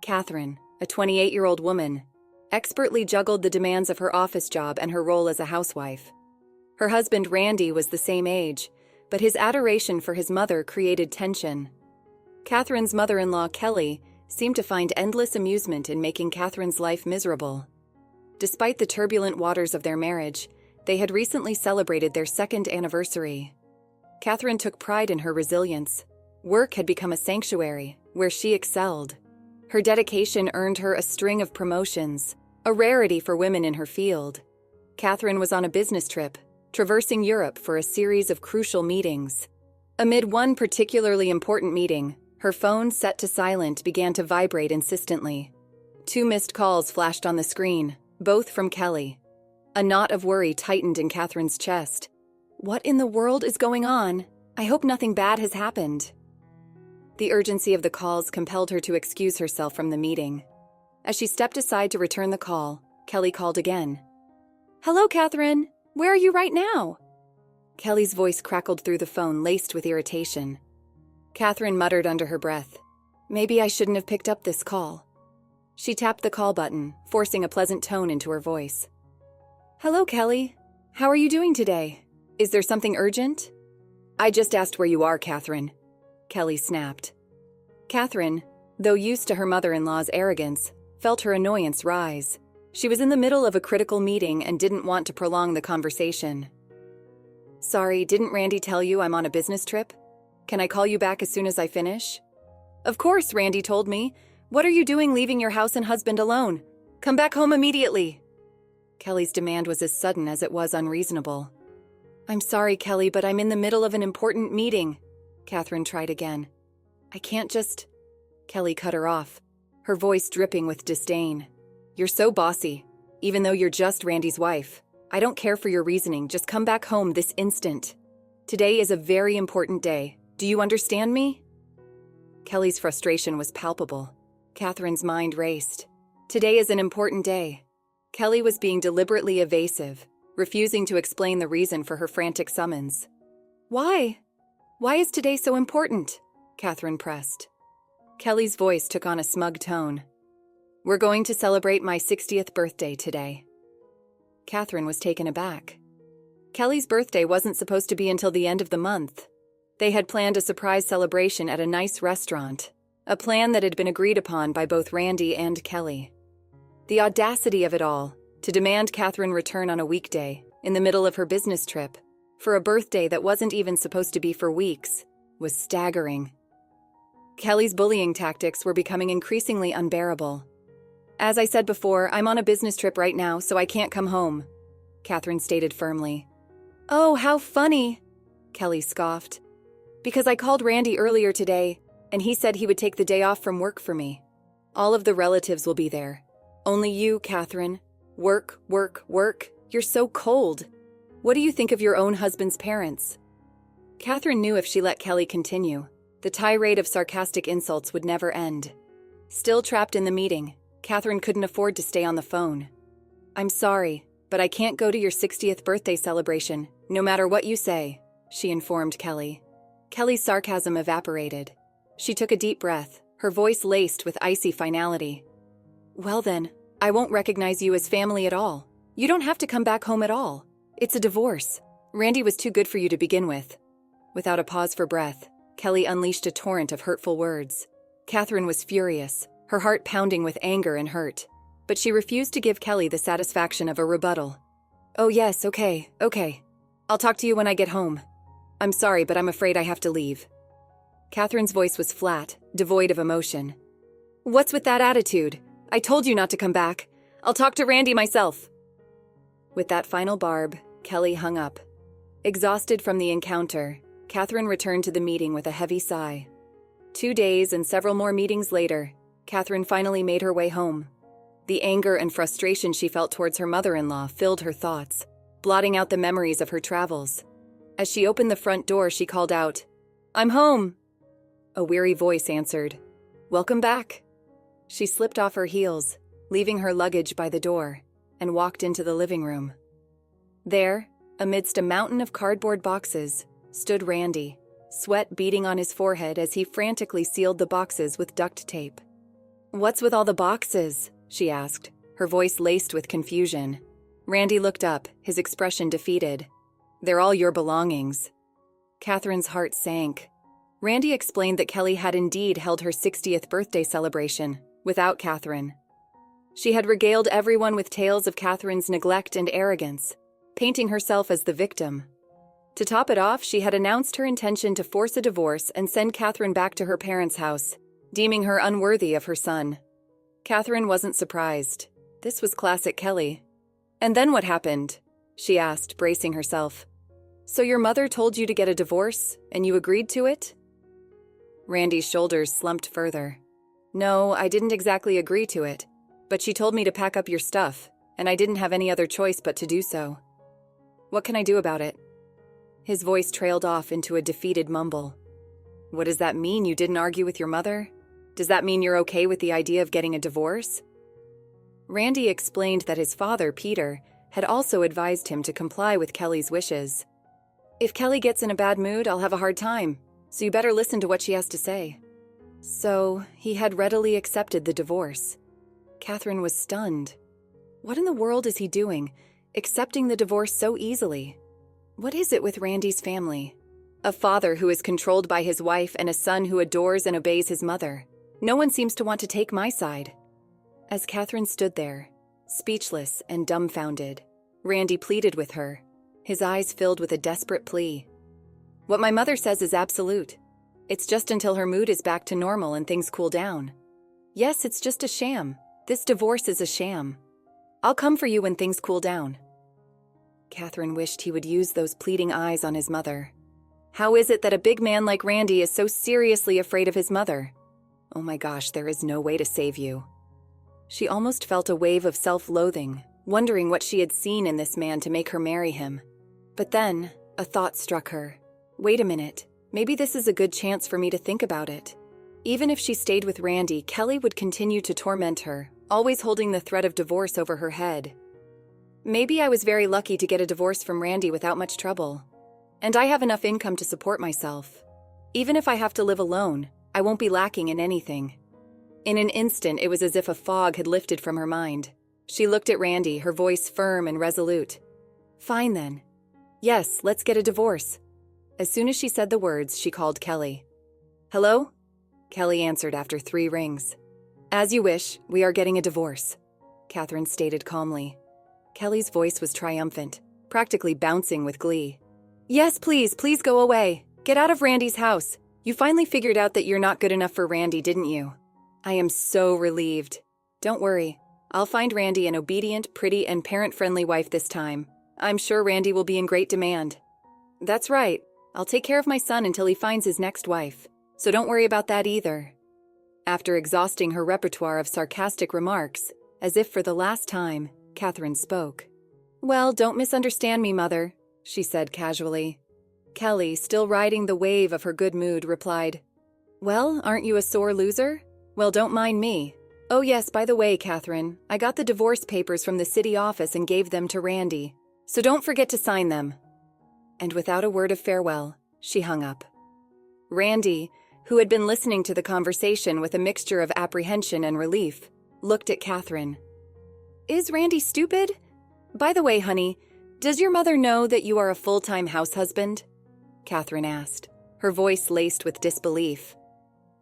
Catherine, a 28-year-old woman, expertly juggled the demands of her office job and her role as a housewife. Her husband, Randy, was the same age, but his adoration for his mother created tension. Catherine's mother-in-law, Kelly, seemed to find endless amusement in making Catherine's life miserable. Despite the turbulent waters of their marriage, they had recently celebrated their second anniversary. Catherine took pride in her resilience. Work had become a sanctuary, where she excelled. Her dedication earned her a string of promotions, a rarity for women in her field. Catherine was on a business trip, traversing Europe for a series of crucial meetings. Amid one particularly important meeting, her phone, set to silent, began to vibrate insistently. 2 missed calls flashed on the screen, both from Kelly. A knot of worry tightened in Catherine's chest. What in the world is going on? I hope nothing bad has happened. The urgency of the calls compelled her to excuse herself from the meeting. As she stepped aside to return the call, Kelly called again. "Hello, Catherine. Where are you right now?" Kelly's voice crackled through the phone, laced with irritation. Catherine muttered under her breath, "Maybe I shouldn't have picked up this call." She tapped the call button, forcing a pleasant tone into her voice. "Hello, Kelly. How are you doing today? Is there something urgent?" "I just asked where you are, Catherine," Kelly snapped. Catherine, though used to her mother-in-law's arrogance, felt her annoyance rise. She was in the middle of a critical meeting and didn't want to prolong the conversation. "Sorry, didn't Randy tell you I'm on a business trip? Can I call you back as soon as I finish?" "Of course, Randy told me. What are you doing leaving your house and husband alone? Come back home immediately." Kelly's demand was as sudden as it was unreasonable. "I'm sorry, Kelly, but I'm in the middle of an important meeting," Catherine tried again. "I can't just—" Kelly cut her off, her voice dripping with disdain. "You're so bossy, even though you're just Randy's wife. I don't care for your reasoning, just come back home this instant. Today is a very important day. Do you understand me?" Kelly's frustration was palpable. Catherine's mind raced. Today is an important day. Kelly was being deliberately evasive, refusing to explain the reason for her frantic summons. "Why? Why is today so important?" Catherine pressed. Kelly's voice took on a smug tone. "We're going to celebrate my 60th birthday today." Catherine was taken aback. Kelly's birthday wasn't supposed to be until the end of the month. They had planned a surprise celebration at a nice restaurant, a plan that had been agreed upon by both Randy and Kelly. The audacity of it all, to demand Catherine return on a weekday, in the middle of her business trip, for a birthday that wasn't even supposed to be for weeks, was staggering. Kelly's bullying tactics were becoming increasingly unbearable. "As I said before, I'm on a business trip right now, so I can't come home," Catherine stated firmly. "Oh, how funny," Kelly scoffed. "Because I called Randy earlier today, and he said he would take the day off from work for me. All of the relatives will be there. Only you, Catherine. Work, work, work. You're so cold. What do you think of your own husband's parents?" Catherine knew if she let Kelly continue, the tirade of sarcastic insults would never end. Still trapped in the meeting, Catherine couldn't afford to stay on the phone. "I'm sorry, but I can't go to your 60th birthday celebration, no matter what you say," she informed Kelly. Kelly's sarcasm evaporated. She took a deep breath, her voice laced with icy finality. "Well then, I won't recognize you as family at all. You don't have to come back home at all. It's a divorce. Randy was too good for you to begin with." Without a pause for breath, Kelly unleashed a torrent of hurtful words. Catherine was furious, her heart pounding with anger and hurt. But she refused to give Kelly the satisfaction of a rebuttal. "Oh yes, okay. I'll talk to you when I get home. I'm sorry, but I'm afraid I have to leave." Catherine's voice was flat, devoid of emotion. "What's with that attitude? I told you not to come back. I'll talk to Randy myself." With that final barb, Kelly hung up. Exhausted from the encounter, Catherine returned to the meeting with a heavy sigh. 2 days and several more meetings later, Catherine finally made her way home. The anger and frustration she felt towards her mother-in-law filled her thoughts, blotting out the memories of her travels. As she opened the front door, she called out, "I'm home." A weary voice answered, "Welcome back." She slipped off her heels, leaving her luggage by the door, and walked into the living room. There, amidst a mountain of cardboard boxes, stood Randy, sweat beading on his forehead as he frantically sealed the boxes with duct tape. "What's with all the boxes?" she asked, her voice laced with confusion. Randy looked up, his expression defeated. "They're all your belongings." Catherine's heart sank. Randy explained that Kelly had indeed held her 60th birthday celebration, without Catherine. She had regaled everyone with tales of Catherine's neglect and arrogance, painting herself as the victim. To top it off, she had announced her intention to force a divorce and send Catherine back to her parents' house, deeming her unworthy of her son. Catherine wasn't surprised. This was classic Kelly. "And then what happened?" she asked, bracing herself. "So your mother told you to get a divorce, and you agreed to it?" Randy's shoulders slumped further. "No, I didn't exactly agree to it, but she told me to pack up your stuff, and I didn't have any other choice but to do so. What can I do about it?" His voice trailed off into a defeated mumble. "What does that mean, you didn't argue with your mother? Does that mean you're okay with the idea of getting a divorce?" Randy explained that his father, Peter, had also advised him to comply with Kelly's wishes. "If Kelly gets in a bad mood, I'll have a hard time, so you better listen to what she has to say." So, he had readily accepted the divorce. Catherine was stunned. What in the world is he doing, accepting the divorce so easily? What is it with Randy's family? A father who is controlled by his wife and a son who adores and obeys his mother. No one seems to want to take my side. As Catherine stood there, speechless and dumbfounded, Randy pleaded with her, his eyes filled with a desperate plea. "What my mother says is absolute. It's just until her mood is back to normal and things cool down. Yes, it's just a sham. This divorce is a sham. I'll come for you when things cool down." Catherine wished he would use those pleading eyes on his mother. How is it that a big man like Randy is so seriously afraid of his mother? Oh my gosh, there is no way to save you. She almost felt a wave of self-loathing, wondering what she had seen in this man to make her marry him. But then, a thought struck her. Wait a minute, maybe this is a good chance for me to think about it. Even if she stayed with Randy, Kelly would continue to torment her, always holding the threat of divorce over her head. Maybe I was very lucky to get a divorce from Randy without much trouble. And I have enough income to support myself. Even if I have to live alone, I won't be lacking in anything. In an instant, it was as if a fog had lifted from her mind. She looked at Randy, her voice firm and resolute. "Fine then. Yes, let's get a divorce." As soon as she said the words, she called Kelly. "Hello?" Kelly answered after 3 rings. "As you wish, we are getting a divorce," Catherine stated calmly. Kelly's voice was triumphant, practically bouncing with glee. "Yes, please go away. Get out of Randy's house. You finally figured out that you're not good enough for Randy, didn't you? I am so relieved. Don't worry. I'll find Randy an obedient, pretty, and parent-friendly wife this time. I'm sure Randy will be in great demand." "That's right. I'll take care of my son until he finds his next wife. So don't worry about that either." After exhausting her repertoire of sarcastic remarks, as if for the last time, Catherine spoke. "Well, don't misunderstand me, Mother," she said casually. Kelly, still riding the wave of her good mood, replied, "Well, aren't you a sore loser? Well, don't mind me. Oh yes, by the way, Catherine, I got the divorce papers from the city office and gave them to Randy. So don't forget to sign them." And without a word of farewell, she hung up. Randy, who had been listening to the conversation with a mixture of apprehension and relief, looked at Catherine. "Is Randy stupid? By the way, honey, does your mother know that you are a full-time house husband?" Catherine asked, her voice laced with disbelief.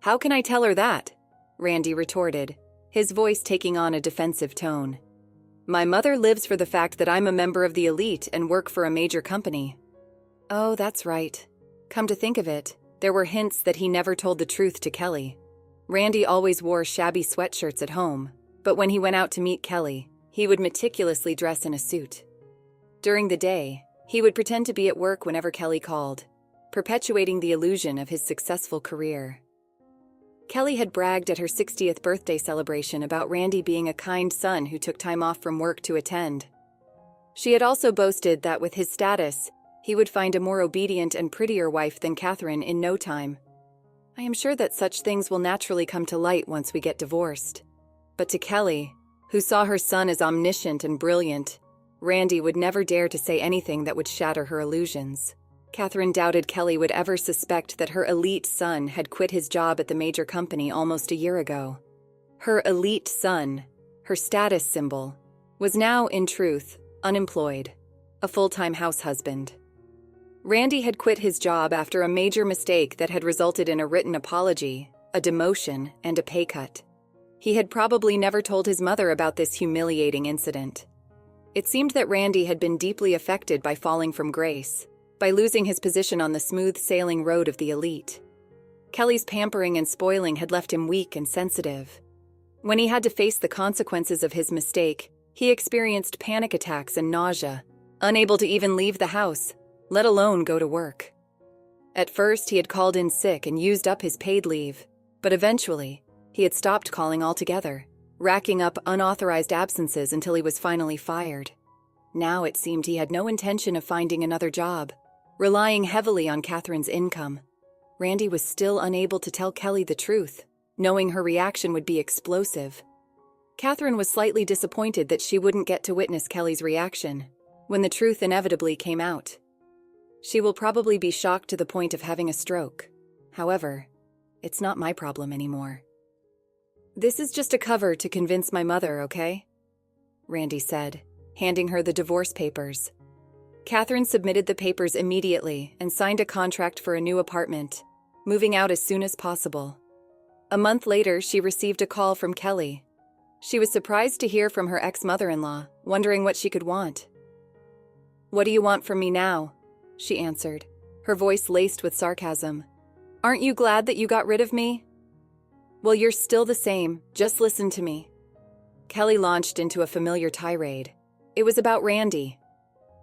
"How can I tell her that?" Randy retorted, his voice taking on a defensive tone. "My mother lives for the fact that I'm a member of the elite and work for a major company." Oh, that's right. Come to think of it, there were hints that he never told the truth to Kelly. Randy always wore shabby sweatshirts at home, but when he went out to meet Kelly, he would meticulously dress in a suit. During the day, he would pretend to be at work whenever Kelly called, perpetuating the illusion of his successful career. Kelly had bragged at her 60th birthday celebration about Randy being a kind son who took time off from work to attend. She had also boasted that with his status, he would find a more obedient and prettier wife than Catherine in no time. I am sure that such things will naturally come to light once we get divorced. But to Kelly, who saw her son as omniscient and brilliant, Randy would never dare to say anything that would shatter her illusions. Catherine doubted Kelly would ever suspect that her elite son had quit his job at the major company almost a year ago. Her elite son, her status symbol, was now, in truth, unemployed, a full-time house husband. Randy had quit his job after a major mistake that had resulted in a written apology, a demotion, and a pay cut. He had probably never told his mother about this humiliating incident. It seemed that Randy had been deeply affected by falling from grace, by losing his position on the smooth-sailing road of the elite. Kelly's pampering and spoiling had left him weak and sensitive. When he had to face the consequences of his mistake, he experienced panic attacks and nausea, unable to even leave the house, let alone go to work. At first, he had called in sick and used up his paid leave, but eventually, he had stopped calling altogether, racking up unauthorized absences until he was finally fired. Now it seemed he had no intention of finding another job, relying heavily on Catherine's income. Randy was still unable to tell Kelly the truth, knowing her reaction would be explosive. Catherine was slightly disappointed that she wouldn't get to witness Kelly's reaction when the truth inevitably came out. She will probably be shocked to the point of having a stroke. However, it's not my problem anymore. "This is just a cover to convince my mother, okay?" Randy said, handing her the divorce papers. Catherine submitted the papers immediately and signed a contract for a new apartment, moving out as soon as possible. A month later, she received a call from Kelly. She was surprised to hear from her ex-mother-in-law, wondering what she could want. "What do you want from me now?" she answered, her voice laced with sarcasm. "Aren't you glad that you got rid of me?" "Well, you're still the same. Just listen to me." Kelly launched into a familiar tirade. It was about Randy.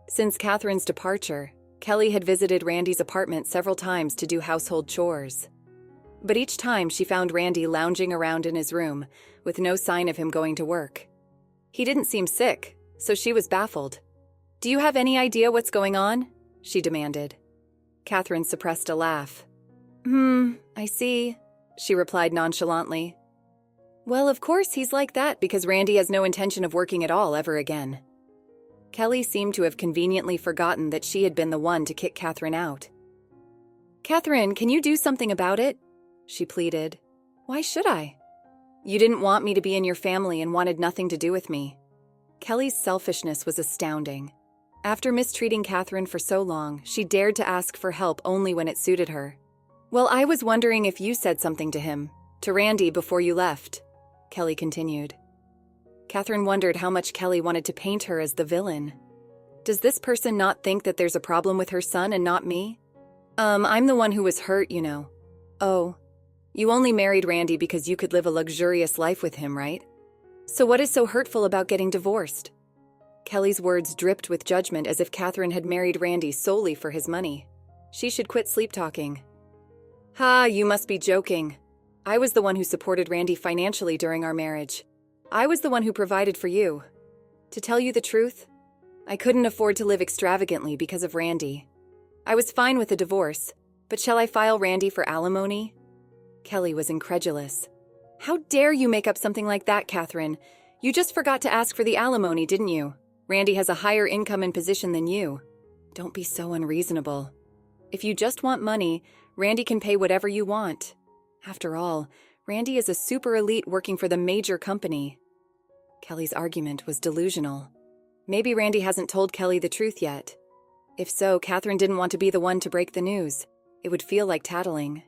Since Catherine's departure, Kelly had visited Randy's apartment several times to do household chores. But each time she found Randy lounging around in his room, with no sign of him going to work. He didn't seem sick, so she was baffled. "Do you have any idea what's going on?" she demanded. Catherine suppressed a laugh. I see," she replied nonchalantly. "Well, of course he's like that because Randy has no intention of working at all ever again." Kelly seemed to have conveniently forgotten that she had been the one to kick Catherine out. "Catherine, can you do something about it?" she pleaded. "Why should I?" "You didn't want me to be in your family and wanted nothing to do with me." Kelly's selfishness was astounding. After mistreating Catherine for so long, she dared to ask for help only when it suited her. "Well, I was wondering if you said something to him, to Randy, before you left," Kelly continued. Catherine wondered how much Kelly wanted to paint her as the villain. Does this person not think that there's a problem with her son and not me? I'm the one who was hurt, you know." "Oh, you only married Randy because you could live a luxurious life with him, right? So what is so hurtful about getting divorced?" Kelly's words dripped with judgment as if Catherine had married Randy solely for his money. She should quit sleep-talking. "Ha, you must be joking. I was the one who supported Randy financially during our marriage. I was the one who provided for you. To tell you the truth, I couldn't afford to live extravagantly because of Randy. I was fine with a divorce, but shall I file Randy for alimony?" Kelly was incredulous. "How dare you make up something like that, Catherine? You just forgot to ask for the alimony, didn't you? Randy has a higher income and position than you. Don't be so unreasonable. If you just want money, Randy can pay whatever you want. After all, Randy is a super elite working for the major company." Kelly's argument was delusional. Maybe Randy hasn't told Kelly the truth yet. If so, Catherine didn't want to be the one to break the news. It would feel like tattling.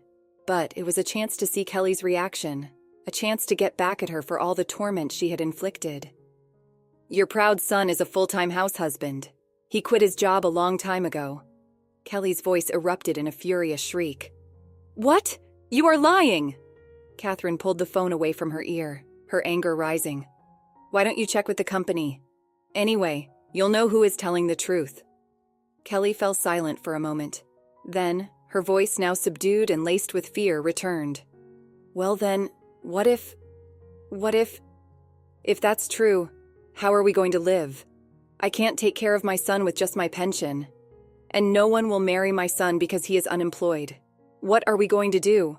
But it was a chance to see Kelly's reaction, a chance to get back at her for all the torment she had inflicted. "Your proud son is a full-time house husband. He quit his job a long time ago." Kelly's voice erupted in a furious shriek. "What? You are lying!" Catherine pulled the phone away from her ear, her anger rising. "Why don't you check with the company? Anyway, you'll know who is telling the truth." Kelly fell silent for a moment. Then, her voice now subdued and laced with fear returned. "Well then, what if... If that's true, how are we going to live? I can't take care of my son with just my pension. And no one will marry my son because he is unemployed. What are we going to do?"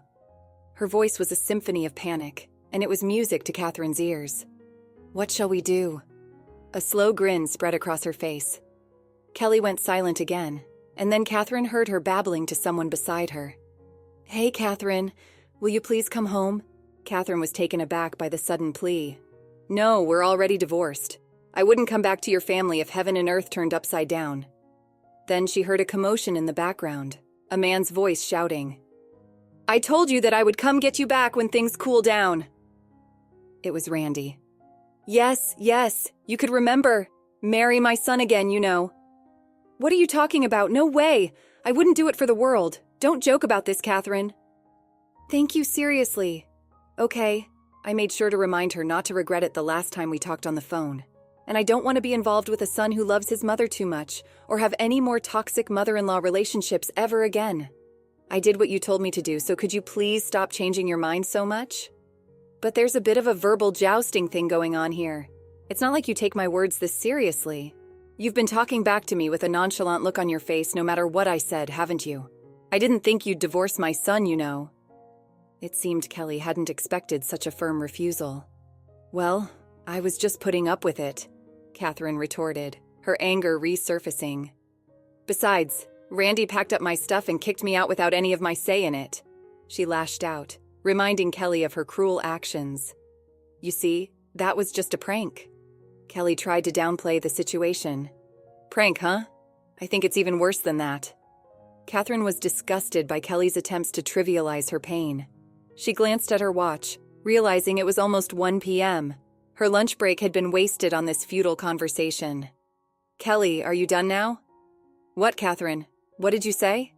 Her voice was a symphony of panic, and it was music to Catherine's ears. "What shall we do?" A slow grin spread across her face. Kelly went silent again, and then Catherine heard her babbling to someone beside her. "Hey, Catherine, will you please come home? Catherine was taken aback by the sudden plea. No, we're already divorced. I wouldn't come back to your family if heaven and earth turned upside down. Then she heard a commotion in the background, a man's voice shouting, I told you that I would come get you back when things cool down. It was Randy. Yes, you could remember. Marry my son again, you know. What are you talking about? No way. I wouldn't do it for the world. Don't joke about this, Catherine. Thank you, seriously. Okay. I made sure to remind her not to regret it the last time we talked on the phone. And I don't want to be involved with a son who loves his mother too much, or have any more toxic mother-in-law relationships ever again. I did what you told me to do, so could you please stop changing your mind so much? But there's a bit of a verbal jousting thing going on here. It's not like you take my words this seriously. You've been talking back to me with a nonchalant look on your face no matter what I said, haven't you? I didn't think you'd divorce my son, you know. It seemed Kelly hadn't expected such a firm refusal. Well, I was just putting up with it, Catherine retorted, her anger resurfacing. Besides, Randy packed up my stuff and kicked me out without any of my say in it. She lashed out, reminding Kelly of her cruel actions. You see, that was just a prank. Kelly tried to downplay the situation. Prank, huh? I think it's even worse than that. Catherine was disgusted by Kelly's attempts to trivialize her pain. She glanced at her watch, realizing it was almost 1 p.m. Her lunch break had been wasted on this futile conversation. Kelly, are you done now? What, Catherine? What did you say?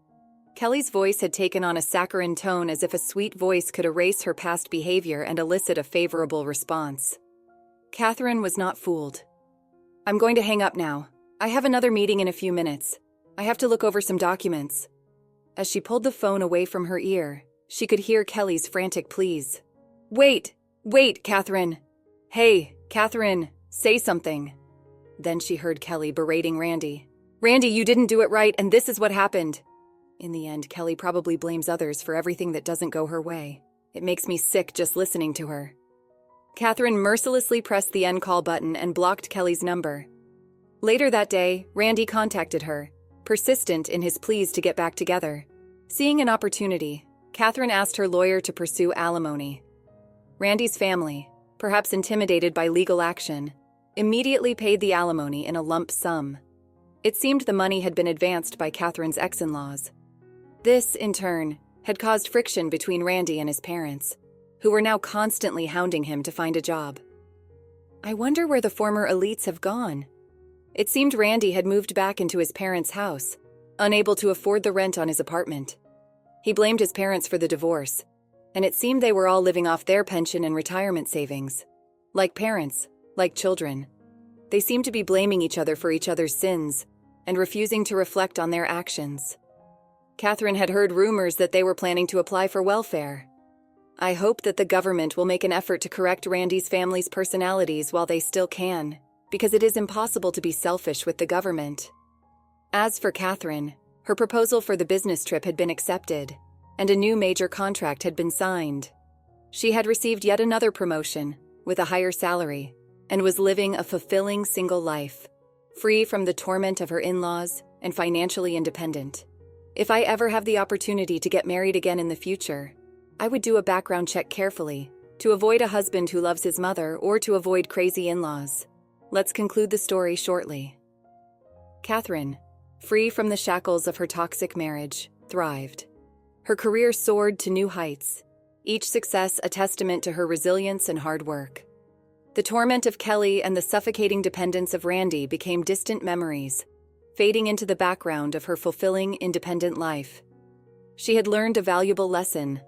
Kelly's voice had taken on a saccharine tone, as if a sweet voice could erase her past behavior and elicit a favorable response. Catherine was not fooled. I'm going to hang up now. I have another meeting in a few minutes. I have to look over some documents. As she pulled the phone away from her ear, she could hear Kelly's frantic pleas. Wait, Catherine. Hey, Catherine, say something. Then she heard Kelly berating Randy. Randy, you didn't do it right, and this is what happened. In the end, Kelly probably blames others for everything that doesn't go her way. It makes me sick just listening to her. Catherine mercilessly pressed the end call button and blocked Kelly's number. Later that day, Randy contacted her, persistent in his pleas to get back together. Seeing an opportunity, Catherine asked her lawyer to pursue alimony. Randy's family, perhaps intimidated by legal action, immediately paid the alimony in a lump sum. It seemed the money had been advanced by Catherine's ex-in-laws. This, in turn, had caused friction between Randy and his parents, who were now constantly hounding him to find a job. I wonder where the former elites have gone. It seemed Randy had moved back into his parents' house, unable to afford the rent on his apartment. He blamed his parents for the divorce, and it seemed they were all living off their pension and retirement savings. Like parents, like children. They seemed to be blaming each other for each other's sins and refusing to reflect on their actions. Catherine had heard rumors that they were planning to apply for welfare. I hope that the government will make an effort to correct Randy's family's personalities while they still can, because it is impossible to be selfish with the government. As for Catherine, her proposal for the business trip had been accepted, and a new major contract had been signed. She had received yet another promotion, with a higher salary, and was living a fulfilling single life, free from the torment of her in-laws and financially independent. If I ever have the opportunity to get married again in the future, I would do a background check carefully to avoid a husband who loves his mother or to avoid crazy in-laws. Let's conclude the story shortly. Catherine, free from the shackles of her toxic marriage, thrived. Her career soared to new heights, each success a testament to her resilience and hard work. The torment of Kelly and the suffocating dependence of Randy became distant memories, fading into the background of her fulfilling, independent life. She had learned a valuable lesson,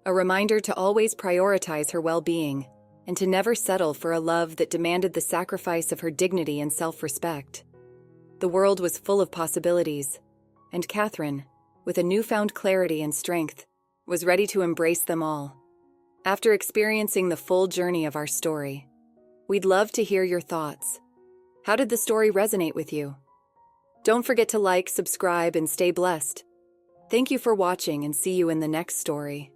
a reminder to always prioritize her well-being and to never settle for a love that demanded the sacrifice of her dignity and self-respect. The world was full of possibilities, and Catherine, with a newfound clarity and strength, was ready to embrace them all. After experiencing the full journey of our story, we'd love to hear your thoughts. How did the story resonate with you? Don't forget to like, subscribe, and stay blessed. Thank you for watching, and see you in the next story.